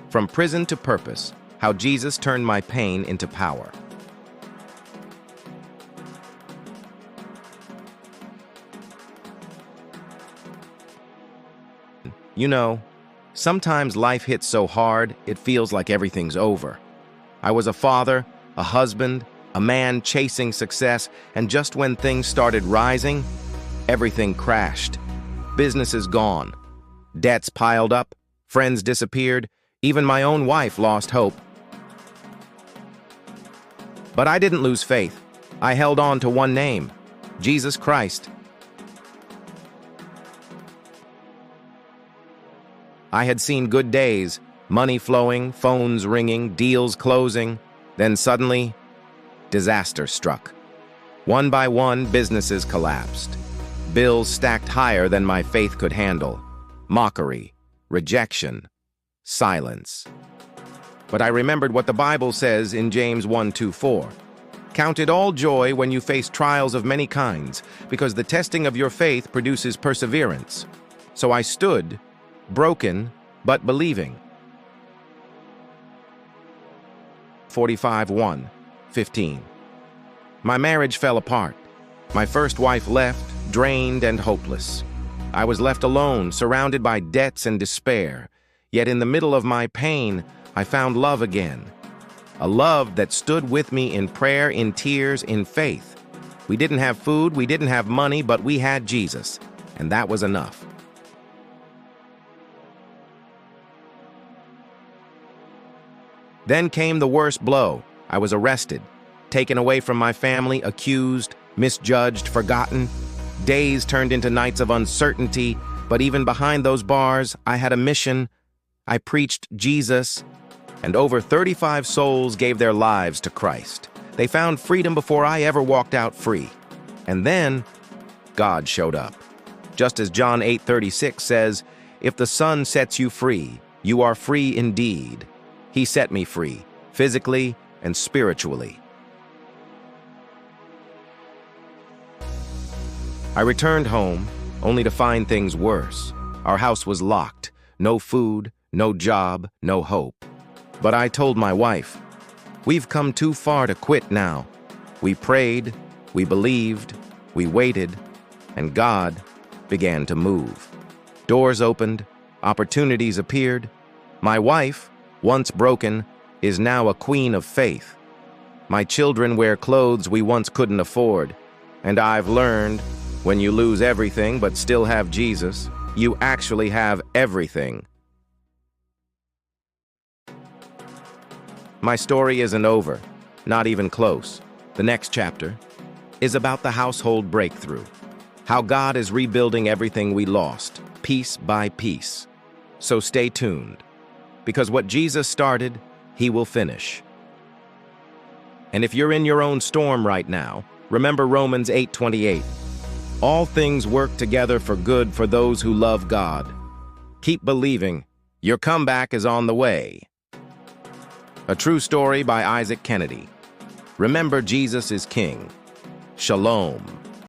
From Prison to Purpose: How Jesus Turned My Pain into Power. You know, sometimes life hits so hard, it feels like everything's over. I was a father, a husband, a man chasing success, and just when things started rising, everything crashed. Businesses gone. Debts piled up, friends disappeared, even my own wife lost hope. But I didn't lose faith. I held on to one name: Jesus Christ. I had seen good days, money flowing, phones ringing, deals closing. Then suddenly, disaster struck. One by one, businesses collapsed. Bills stacked higher than my faith could handle. Mockery, rejection, silence. But I remembered what the Bible says in James 1:2-4. Count it all joy when you face trials of many kinds, because the testing of your faith produces perseverance. So I stood, broken, but believing. 45:1-15. My marriage fell apart. My first wife left, drained and hopeless. I was left alone, surrounded by debts and despair. Yet in the middle of my pain, I found love again. A love that stood with me in prayer, in tears, in faith. We didn't have food, we didn't have money, but we had Jesus, and that was enough. Then came the worst blow. I was arrested, taken away from my family, accused, misjudged, forgotten. Days turned into nights of uncertainty, but even behind those bars, I had a mission. I preached Jesus, and over 35 souls gave their lives to Christ. They found freedom before I ever walked out free. And then, God showed up. Just as John 8:36 says, "If the Son sets you free, you are free indeed." He set me free, physically and spiritually. I returned home, only to find things worse. Our house was locked. No food, no job, no hope. But I told my wife, "We've come too far to quit now." We prayed, we believed, we waited, and God began to move. Doors opened, opportunities appeared. My wife, once broken, is now a queen of faith. My children wear clothes we once couldn't afford. And I've learned, when you lose everything but still have Jesus, you actually have everything. My story isn't over, not even close. The next chapter is about the household breakthrough, how God is rebuilding everything we lost, piece by piece. So stay tuned, because what Jesus started, he will finish. And if you're in your own storm right now, remember Romans 8:28. All things work together for good for those who love God. Keep believing. Your comeback is on the way. A true story by Isaac Kennedy. Remember, Jesus is King. Shalom.